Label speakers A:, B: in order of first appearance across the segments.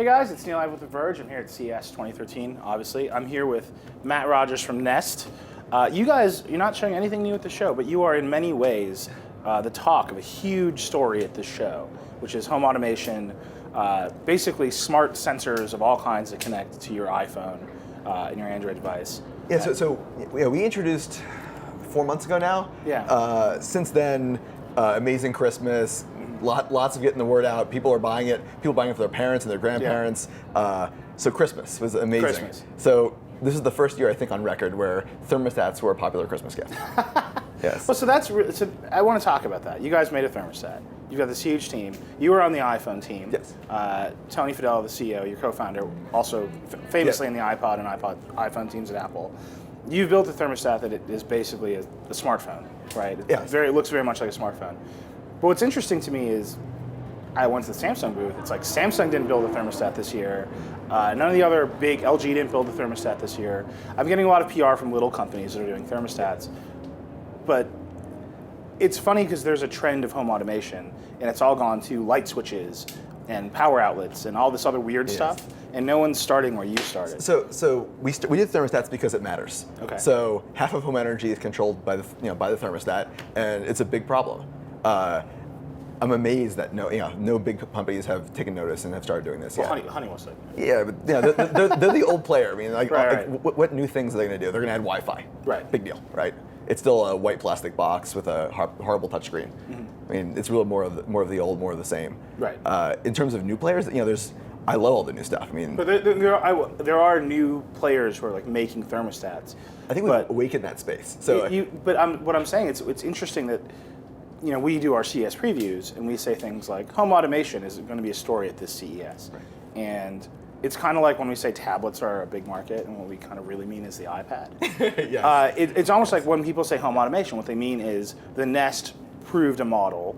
A: Hey guys, it's Nilay with the Verge. I'm here at CES 2013, obviously. I'm here with Matt Rogers from Nest. You guys, you're not showing anything new at the show, but you are in many ways the talk of a huge story at this show, which is home automation, basically smart sensors of all kinds that connect to your iPhone and your Android device.
B: Yeah, so we introduced 4 months ago now.
A: Yeah.
B: Since then, amazing Christmas. Lots of getting the word out. People are buying it. People buying it for their parents and their grandparents. Yeah. So Christmas was amazing.
A: Christmas.
B: So this is the first year, I think, on record where thermostats were a popular Christmas gift. Yes.
A: Well, so I want to talk about that. You guys made a thermostat. You've got this huge team. You were on the iPhone team.
B: Yes.
A: Tony Fadell, the CEO, your co-founder, also famously in the iPod and iPhone teams at Apple. You've built a thermostat that is basically a smartphone, right?
B: Yes.
A: It looks very much like a smartphone. But what's interesting to me is, I went to the Samsung booth. It's like Samsung didn't build a thermostat this year. None of the other big, LG didn't build a thermostat this year. I'm getting a lot of PR from little companies that are doing thermostats. But it's funny because there's a trend of home automation, and it's all gone to light switches and power outlets and all this other weird stuff, and no one's starting where you started.
B: So we did thermostats because it matters.
A: Okay.
B: So half of home energy is controlled by the thermostat, and it's a big problem. I'm amazed that no big companies have taken notice and have started doing this.
A: Well, Honeywell's like.
B: Yeah, but they're the old player. I mean,
A: Right.
B: What new things are they going to do? They're going to add Wi-Fi.
A: Right.
B: Big deal, right? It's still a white plastic box with a horrible touchscreen. Mm-hmm. I mean, it's really more of the old, more of the same.
A: Right.
B: In terms of new players, I love all the new stuff. I mean,
A: but there are new players who are like making thermostats.
B: I think we've awakened that space. So,
A: what I'm saying, it's interesting that we do our CES previews and we say things like home automation is going to be a story at this CES,
B: right.
A: And it's kind of like when we say tablets are a big market, and what we kind of really mean is the iPad.
B: Yes.
A: It's almost like when people say home automation, what they mean is the Nest proved a model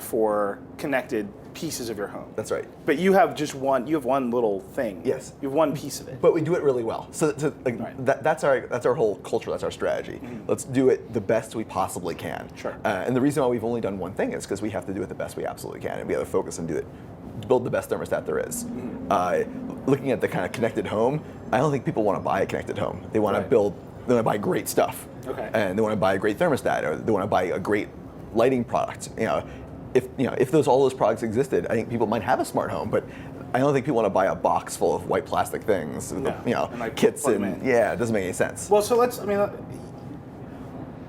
A: for connected pieces of your home.
B: That's right.
A: But you have one little thing.
B: Yes.
A: You have one piece of it.
B: But we do it really well. So
A: Right.
B: that's our whole culture. That's our strategy. Mm-hmm. Let's do it the best we possibly can.
A: Sure.
B: And the reason why we've only done one thing is because we have to do it the best we absolutely can, and we have to focus and build the best thermostat there is. Mm-hmm. Looking at the kind of connected home, I don't think people want to buy a connected home. They want to They want to buy great stuff.
A: Okay.
B: And they want to buy a great thermostat, or they want to buy a great lighting product. If all those products existed, I think people might have a smart home, but I don't think people want to buy a box full of white plastic things,
A: and like
B: kits, and it doesn't make any sense.
A: Well, so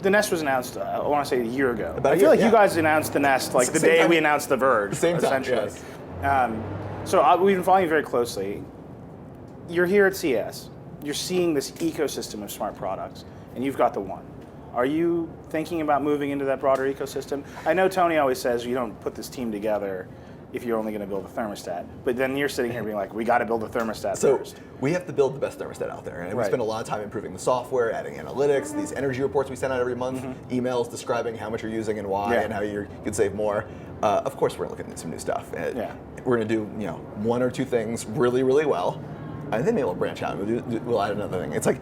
A: the Nest was announced, I want to say a year ago.
B: I feel
A: like you guys announced the Nest like the day
B: time.
A: we announced the Verge,
B: Same time,
A: essentially.
B: yes.
A: So we've been following you very closely. You're here at CES. You're seeing this ecosystem of smart products, and you've got the one. Are you thinking about moving into that broader ecosystem? I know Tony always says you don't put this team together if you're only going to build a thermostat. But then you're sitting here being like, we got to build a thermostat first.
B: We have to build the best thermostat out there. And we spend a lot of time improving the software, adding analytics, these energy reports we send out every month, emails describing how much you're using and why, and how you could save more. Of course, we're looking at some new stuff. We're going to do one or two things really, really well. And then maybe we'll branch out. We'll add another thing. It's like,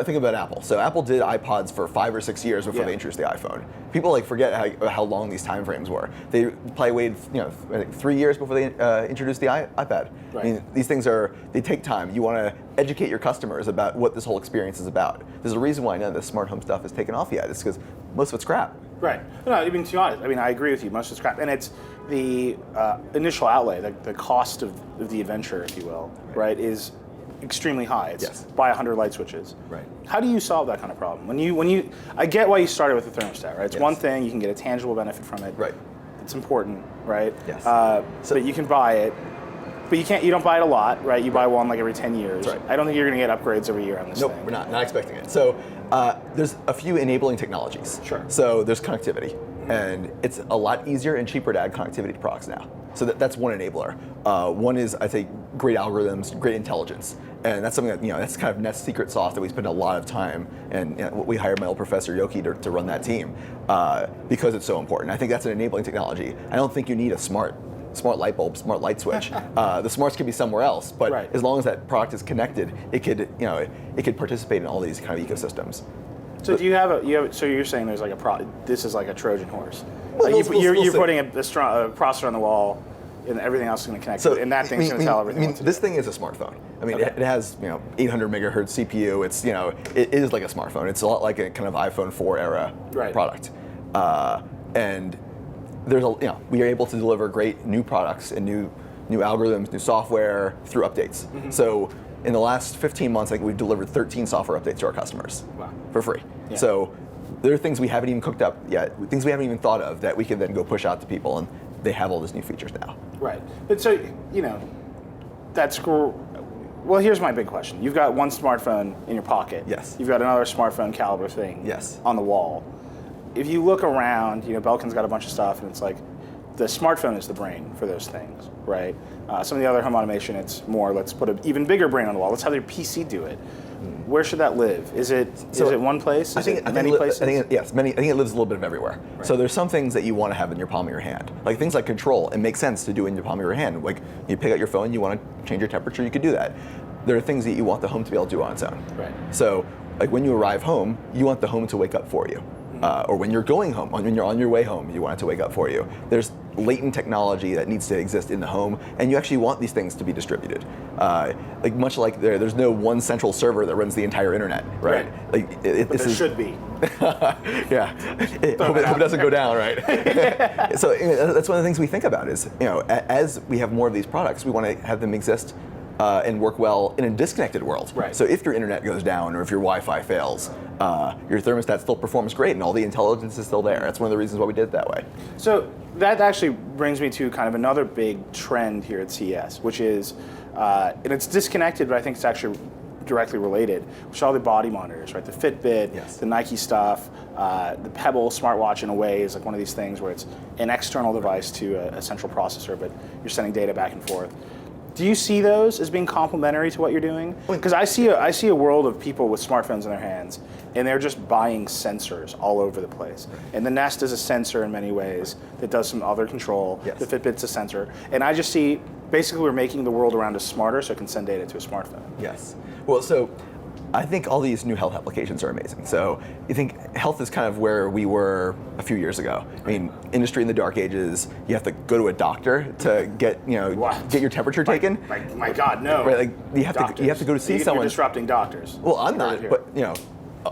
B: think about Apple. So Apple did iPods for 5 or 6 years before they introduced the iPhone. People forget how long these time frames were. They probably waited I think 3 years before they introduced the iPad.
A: Right.
B: I mean, these things they take time. You want to educate your customers about what this whole experience is about. There's a reason why none of this smart home stuff is taken off yet. It's because most of it's crap.
A: Right. No, I mean, to be honest, I agree with you. Most of it's crap, and it's the initial outlay, the cost of the adventure, if you will, right, is extremely high. It's buy 100 light switches.
B: Right.
A: How do you solve that kind of problem? I get why you started with the thermostat, right? It's one thing, you can get a tangible benefit from it.
B: Right.
A: It's important, right?
B: Yes.
A: But you can buy it, but you don't buy it a lot, right? You buy one like every 10 years.
B: That's right.
A: I don't think you're going to get upgrades every year on this thing.
B: Nope, we're not expecting it. So there's a few enabling technologies.
A: Sure.
B: So there's connectivity, and it's a lot easier and cheaper to add connectivity to products now. So that's one enabler. One is, I'd say, great algorithms, great intelligence. And that's something that, that's kind of Nest's secret sauce that we spend a lot of time, and we hired my old professor Yoki to run that team because it's so important. I think that's an enabling technology. I don't think you need a smart light bulb, smart light switch. The smarts can be somewhere else, but as long as that product is connected, it could participate in all these kind of ecosystems.
A: So so you're saying there's like this is like a Trojan horse.
B: Well,
A: You're putting a processor on the wall. and everything else is going to connect. And that thing's going to tell everything.
B: This thing is a smartphone. I mean, it has 800 megahertz CPU. It's it is like a smartphone. It's a lot like a kind of iPhone 4 era product. And there's we are able to deliver great new products and new algorithms, new software through updates. So in the last 15 months, I think we've delivered 13 software updates to our customers for free. Yeah. So there are things we haven't even cooked up yet, things we haven't even thought of that we can then go push out to people, and they have all these new features now.
A: Right. But so, that's cool. Well, here's my big question. You've got one smartphone in your pocket.
B: Yes.
A: You've got another smartphone caliber thing on the wall. If you look around, Belkin's got a bunch of stuff, and it's like the smartphone is the brain for those things, right? Some of the other home automation, it's more, let's put an even bigger brain on the wall. Let's have your PC do it. Where should that live? Is it one place?
B: I think
A: many places?
B: I think it lives a little bit of everywhere. Right. So there's some things that you want to have in your palm of your hand. Like things like control, it makes sense to do in your palm of your hand. Like you pick up your phone, you want to change your temperature, you could do that. There are things that you want the home to be able to do on its own.
A: Right.
B: So like when you arrive home, you want the home to wake up for you. Or when you're going home, when you're on your way home, you want it to wake up for you. There's latent technology that needs to exist in the home, and you actually want these things to be distributed. Much like there's no one central server that runs the entire internet, right?
A: But there should be.
B: Yeah. Hope it doesn't go down, right? So that's one of the things we think about is, as we have more of these products, we want to have them exist and work well in a disconnected world.
A: Right.
B: So if your internet goes down or if your Wi-Fi fails, your thermostat still performs great and all the intelligence is still there. That's one of the reasons why we did it that way.
A: So that actually brings me to kind of another big trend here at CES, which is, and it's disconnected, but I think it's actually directly related, which are all the body monitors, right? The Fitbit, the Nike stuff, the Pebble smartwatch in a way is like one of these things where it's an external device to a central processor, but you're sending data back and forth. Do you see those as being complementary to what you're doing? Because I see a world of people with smartphones in their hands, and they're just buying sensors all over the place. And the Nest is a sensor in many ways that does some other control.
B: Yes.
A: The Fitbit's a sensor. And I just see, basically we're making the world around us smarter so it can send data to a smartphone.
B: Yes. Well, so I think all these new health applications are amazing. So you think health is kind of where we were a few years ago. I mean, industry in the dark ages, you have to go to a doctor to get get your temperature taken.
A: My God, no.
B: Right, like you have to go to see someone.
A: You're disrupting doctors.
B: Well, I'm not, but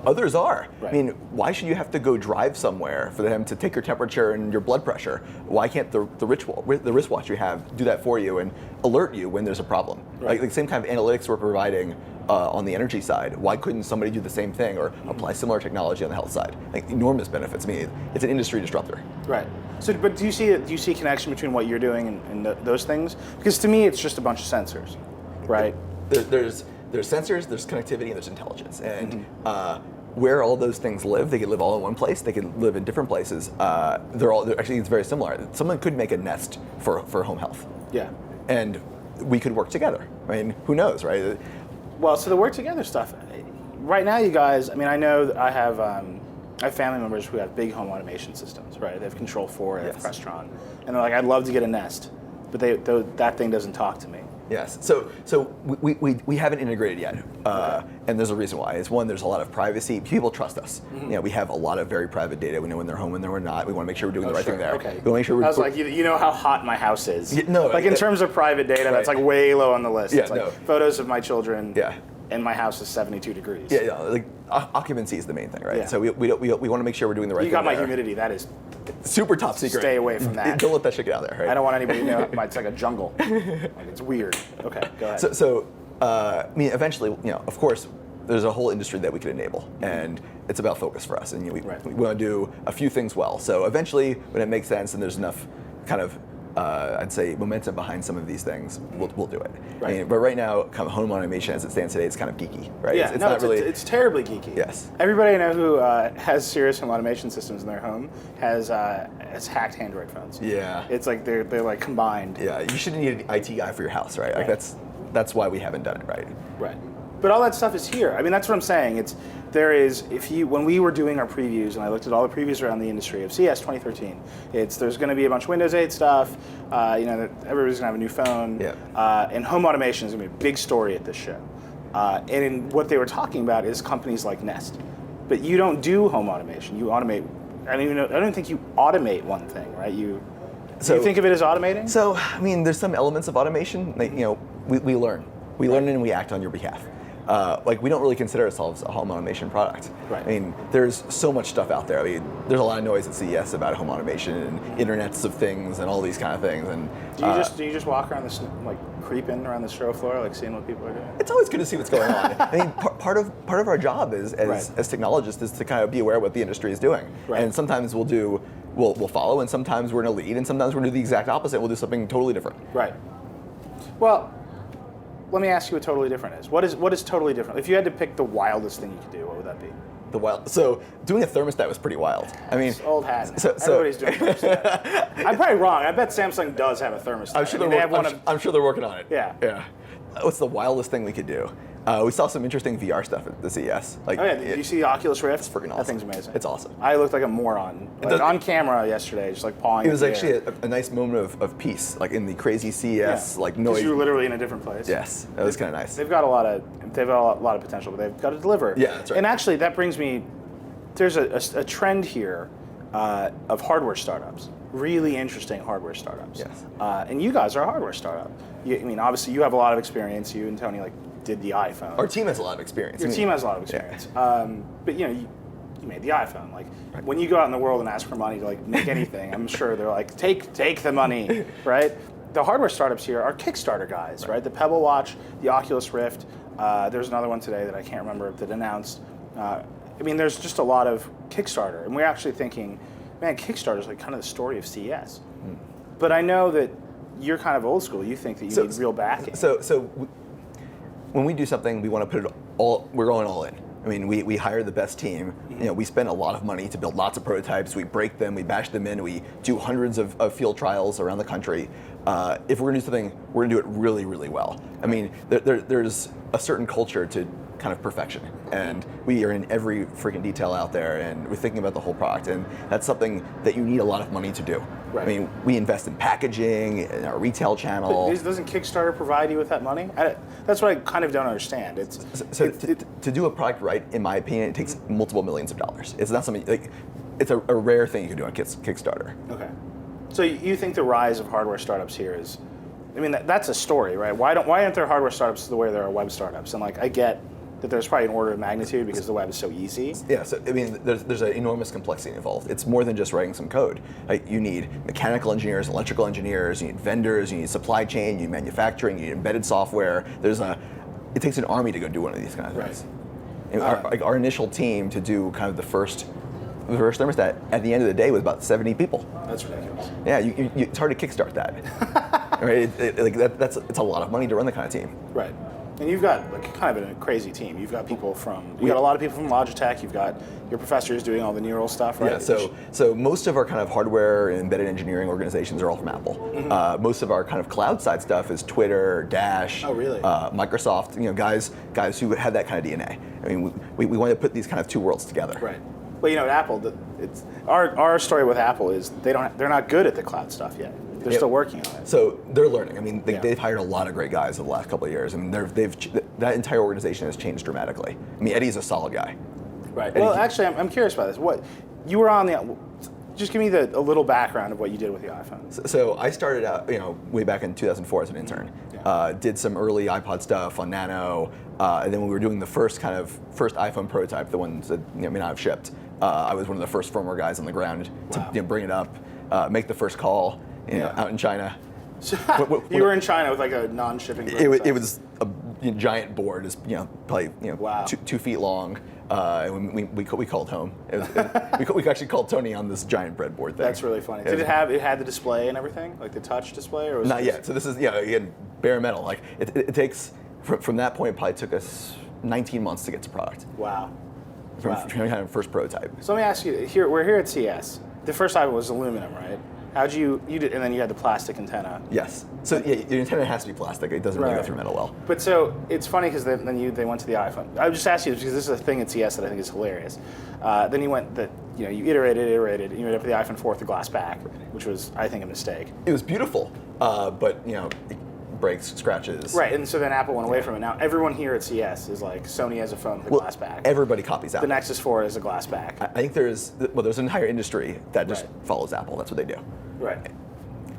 B: others are.
A: Right.
B: I mean, why should you have to go drive somewhere for them to take your temperature and your blood pressure? Why can't the wristwatch you have do that for you and alert you when there's a problem?
A: Right.
B: Like the same kind of analytics we're providing on the energy side. Why couldn't somebody do the same thing or apply similar technology on the health side? Like enormous benefits. I mean, it's an industry disruptor.
A: Right. So, but do you see a connection between what you're doing and those things? Because to me, it's just a bunch of sensors, right?
B: There's sensors, there's connectivity, and there's intelligence. And where all those things live, they can live all in one place. They can live in different places. Actually, it's very similar. Someone could make a Nest for home health.
A: Yeah.
B: And we could work together. I mean, who knows, right?
A: Well, so the work together stuff. Right now, you guys. I mean, I know that I have family members who have big home automation systems, right? They have Control4, they have Crestron, and they're like, I'd love to get a Nest, but that thing doesn't talk to me.
B: Yes. So we haven't integrated yet, and there's a reason why. It's one, there's a lot of privacy. People trust us. We have a lot of very private data. We know when they're home, when they're not. We want to make sure we're doing the right thing there.
A: Okay.
B: We want to make sure
A: I was like, you know how hot my house is.
B: No.
A: Like in terms of private data, that's like way low on the list.
B: Yeah,
A: it's like photos of my children.
B: Yeah.
A: And my house is 72 degrees.
B: Yeah. Like occupancy is the main thing, right?
A: Yeah.
B: So we want to make sure we're doing the right thing.
A: You got my
B: there.
A: humidity. That is
B: super top secret.
A: Stay away from that.
B: Don't let that shit get out there. Right?
A: I don't want anybody to know. It's like a jungle. Like it's weird. Okay, go ahead.
B: So I mean, eventually, of course, there's a whole industry that we could enable, and it's about focus for us. And we want to do a few things well. So eventually, when it makes sense and there's enough kind of I'd say momentum behind some of these things, we'll do it.
A: Right.
B: I mean, but right now, kind of home automation as it stands today, it's kind of geeky, right?
A: Yeah, it's terribly geeky.
B: Yes.
A: Everybody I know who has serious home automation systems in their home has hacked Android phones.
B: Yeah.
A: It's like they're like combined.
B: Yeah, you shouldn't need an IT guy for your house, right? Like that's why we haven't done it, right?
A: Right. But all that stuff is here. I mean, that's what I'm saying. When we were doing our previews, and I looked at all the previews around the industry of CES 2013, there's going to be a bunch of Windows 8 stuff. Everybody's going to have a new phone.
B: Yeah.
A: And home automation is going to be a big story at this show. And what they were talking about is companies like Nest. But you don't do home automation. You automate. I don't think you automate one thing, right? Do you think of it as automating?
B: So, I mean, there's some elements of automation. Like, we learn. We learn and we act on your behalf. Like, we don't really consider ourselves a home automation product.
A: Right.
B: I mean, there's so much stuff out there. I mean, there's a lot of noise at CES about home automation and internets of things and all these kind of things. And
A: do you just walk around this, like, creeping around the show floor, like seeing what people are doing?
B: It's always good to see what's going on. I mean, part of our job as technologists is to kind of be aware of what the industry is doing.
A: Right.
B: And sometimes we'll follow, and sometimes we're going to lead, and sometimes we're going to do the exact opposite. We'll do something totally different.
A: Right. Well, let me ask you what totally different is. What is totally different? If you had to pick the wildest thing you could do, what would that be?
B: So doing a thermostat was pretty wild. I mean,
A: It's old hat. Now.
B: So
A: Everybody's doing thermostat. I'm probably wrong. I bet Samsung does have a thermostat.
B: I'm sure they're working on it.
A: Yeah.
B: Yeah. What's the wildest thing we could do? We saw some interesting VR stuff at the CES. Like,
A: Did you see the Oculus Rift?
B: It's freaking awesome.
A: That thing's amazing.
B: It's awesome.
A: I looked like a moron on camera yesterday, just like pawing.
B: It was actually a nice moment of peace, like in the crazy CES like noise.
A: Because you were literally in a different place.
B: Yes, that was kind of nice.
A: They've got a lot of potential, but they've got to deliver.
B: Yeah, that's right.
A: And actually, that brings me. There's a trend here of hardware startups. Really interesting hardware startups.
B: Yes.
A: And you guys are a hardware startup. I mean, obviously, you have a lot of experience. You and Tony did the iPhone.
B: Our team has a lot of experience.
A: Your team has a lot of experience. Yeah. But you made the iPhone. Like when you go out in the world and ask for money to make anything, I'm sure they're like, take the money, right? The hardware startups here are Kickstarter guys, right? The Pebble Watch, the Oculus Rift. There's another one today that I can't remember that announced. I mean, there's just a lot of Kickstarter, and we're actually thinking, man, Kickstarter is like kind of the story of CES. But I know that you're kind of old school. You think that you need real backing.
B: So when we do something, we want to put it all. We're going all in. I mean, we hire the best team. We spend a lot of money to build lots of prototypes. We break them, we bash them in. We do hundreds of field trials around the country. If we're going to do something, we're going to do it really, really well. I mean, there's a certain culture to kind of perfection, and we are in every freaking detail out there, and we're thinking about the whole product, and that's something that you need a lot of money to do. Right. I mean, we invest in packaging, in our retail channel.
A: But doesn't Kickstarter provide you with that money? That's what I kind of don't understand.
B: To do a product right, in my opinion, it takes multiple millions of dollars. It's not something like it's a rare thing you can do on Kickstarter.
A: Okay. So you think the rise of hardware startups here is, I mean, that's a story, right? Why aren't there hardware startups the way there are web startups? And I get that there's probably an order of magnitude because the web is so easy.
B: Yeah, so I mean, there's an enormous complexity involved. It's more than just writing some code. You need mechanical engineers, electrical engineers, you need vendors, you need supply chain, you need manufacturing, you need embedded software. It takes an army to go do one of these kind of things. Right. Our initial team to do kind of the first thermostat at the end of the day was about 70 people.
A: That's ridiculous.
B: Yeah, it's hard to kickstart that. Right? It's a lot of money to run the kind of team.
A: Right. And you've got kind of a crazy team. You've got got a lot of people from Logitech. You've got your professors doing all the neural stuff, right?
B: Yeah. So most of our kind of hardware and embedded engineering organizations are all from Apple. Mm-hmm. Most of our kind of cloud side stuff is Twitter, Dash, Microsoft. Guys who had that kind of DNA. I mean, we want to put these kind of two worlds together.
A: Right. Well, at Apple, our story with Apple is they're not good at the cloud stuff yet. They're still working on it.
B: So they're learning. I mean, they've hired a lot of great guys over the last couple of years. I mean, that entire organization has changed dramatically. I mean, Eddie's a solid guy.
A: Right. Well, actually, I'm curious about this. What you were on the? Just give me a little background of what you did with the iPhone.
B: So I started out, way back in 2004 as an intern. Yeah. Did some early iPod stuff on Nano, and then when we were doing the first iPhone prototype, the ones that may not have shipped, I was one of the first firmware guys on the ground to bring it up, make the first call. Out in China.
A: You were in China with a non-shipping.
B: It was a giant board, is probably 2 feet long. And we called home. We actually called Tony on this giant breadboard thing.
A: That's really funny. Did it had the display and everything, like the touch display, or was
B: not yet? So this is again bare metal. It takes from that point. It probably took us 19 months to get to product.
A: Wow.
B: From kind of first prototype.
A: So let me ask you. We're here at CES. The first iPhone was aluminum, right? How'd you did, and then you had the plastic antenna.
B: Yes. So your antenna has to be plastic. It doesn't really go through metal well.
A: But so it's funny because then they went to the iPhone. I would just ask you this because this is a thing at CES that I think is hilarious. Then you iterated, and you ended up with the iPhone 4 with the glass back, which was, I think, a mistake.
B: It was beautiful, but it breaks, scratches.
A: Right, and so then Apple went away from it. Now everyone here at CES is like, Sony has a phone with a glass back.
B: Everybody copies Apple.
A: The Nexus 4 has a glass back.
B: I think there's an entire industry that just follows Apple. That's what they do.
A: Right.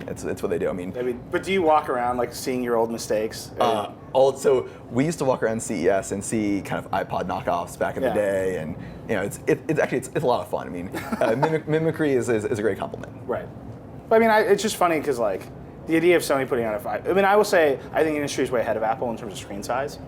B: It's what they do. I mean,
A: but do you walk around like seeing your old mistakes?
B: So we used to walk around CES and see kind of iPod knockoffs back in the day, and it's actually a lot of fun. I mean, mimicry is a great compliment.
A: Right. But I mean, it's just funny because like the idea of Sony putting out I mean, I will say I think the industry is way ahead of Apple in terms of screen size.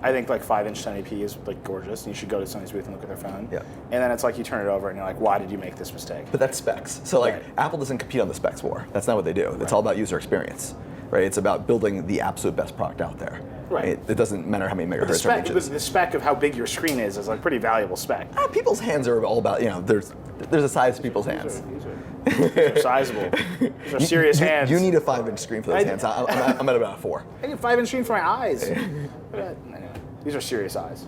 A: I think like 5-inch 1080p is like gorgeous, and you should go to Sony's booth and look at their phone.
B: Yeah.
A: And then it's like you turn it over and you're like, why did you make this mistake?
B: But that's specs. So like Apple doesn't compete on the specs war. That's not what they do. It's all about user experience, right? It's about building the absolute best product out there.
A: Right.
B: It doesn't matter how many megahertz or inches.
A: The spec of how big your screen is like pretty valuable spec.
B: People's hands are all about, there's a size to people's hands.
A: These are sizable. These are serious hands.
B: You need a 5-inch screen for those hands. I'm at about a 4.
A: I need a 5-inch screen for my eyes. Anyway, these are serious eyes.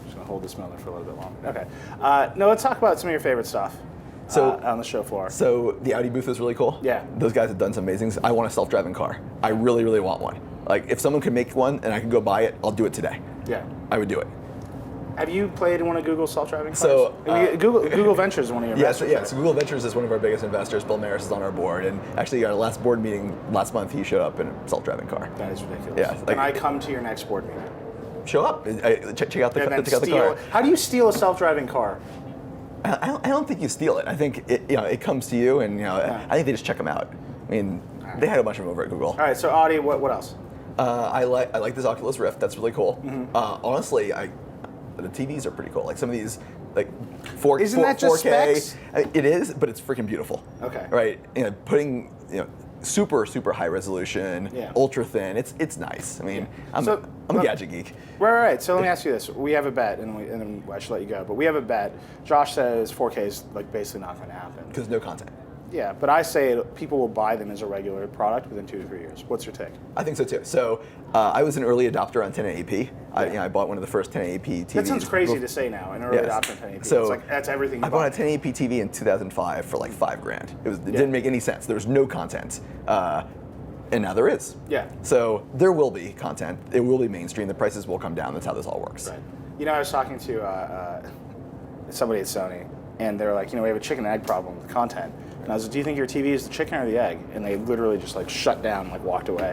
A: Just gonna hold this smeller for a little bit longer. Okay. No, let's talk about some of your favorite stuff. On the show floor.
B: So the Audi booth is really cool.
A: Yeah.
B: Those guys have done some amazing things. I want a self-driving car. I really, really want one. Like if someone could make one and I could go buy it, I'll do it today.
A: Yeah.
B: I would do it.
A: Have you played in one of Google's self-driving cars?
B: So
A: Google Ventures is one of your investors.
B: So Google Ventures is one of our biggest investors. Bill Maris is on our board, and actually our last board meeting last month, he showed up in a self-driving car.
A: That is ridiculous.
B: Yeah,
A: Can I come to your next board meeting?
B: Show up. Check out the car.
A: How do you steal a self-driving car?
B: I don't think you steal it. I think it comes to you, and I think they just check them out. I mean, they had a bunch of them over at Google.
A: All right. So Audi, what else?
B: I like this Oculus Rift. That's really cool.
A: Mm-hmm.
B: Honestly, the TVs are pretty cool. Like some of these, like 4K.
A: Isn't that just
B: 4K.
A: specs?
B: It is, but it's freaking beautiful.
A: Okay.
B: Right. Putting super high resolution, ultra thin. It's nice. I mean, I'm a gadget geek.
A: Right. So let me ask you this: we have a bet, and then I should let you go. But we have a bet. Josh says 4K is like basically not going to happen
B: because no content.
A: Yeah, but I say people will buy them as a regular product within 2 to 3 years. What's your take?
B: I think so too. So I was an early adopter on 1080p. I bought one of the first 1080p TVs.
A: That sounds crazy to say now, an early adopter on 1080p.
B: So
A: it's like that's everything.
B: I bought a 1080p TV in 2005 for like $5,000. It didn't make any sense. There was no content. And now there is.
A: Yeah.
B: So there will be content. It will be mainstream. The prices will come down. That's how this all works.
A: Right. I was talking to somebody at Sony, and they were like, we have a chicken and egg problem with content. And I was like, do you think your TV is the chicken or the egg? And they literally just like shut down and like walked away.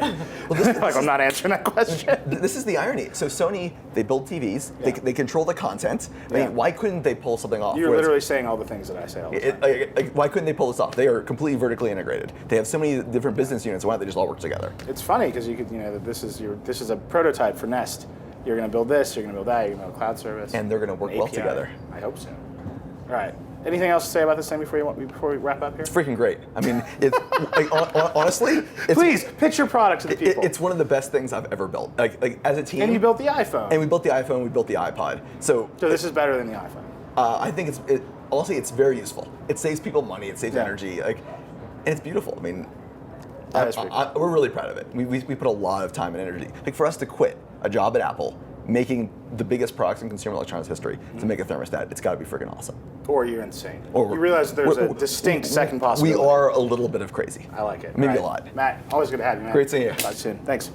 A: I'm not answering that question.
B: This is the irony. So Sony, they build TVs. Yeah. They control the content. I mean, why couldn't they pull something off?
A: You're literally saying all the things that I say all the time.
B: Why couldn't they pull this off? They are completely vertically integrated. They have so many different business units. Why don't they just all work together?
A: It's funny because you could, this is a prototype for Nest. You're going to build this. You're going to build that. You're going to build a cloud service.
B: And they're going to work well together.
A: I hope so. All right. Anything else to say about this thing before we wrap up here?
B: It's freaking great. I mean, it's honestly.
A: Please pitch your product to the people.
B: It's one of the best things I've ever built. Like as a team.
A: And you built the iPhone.
B: And we built the iPhone. We built the iPod. So
A: this is better than the iPhone.
B: I think honestly it's very useful. It saves people money. It saves energy. And it's beautiful. I mean, we're really proud of it. We put a lot of time and energy. Like for us to quit a job at Apple, making the biggest products in consumer electronics history to make a thermostat, it's got to be freaking awesome.
A: Or you're insane. You realize there's a distinct second possibility.
B: We are a little bit of crazy.
A: I like it.
B: Maybe a lot.
A: Matt, always good to have you, man.
B: Great seeing you.
A: Talk soon. Thanks.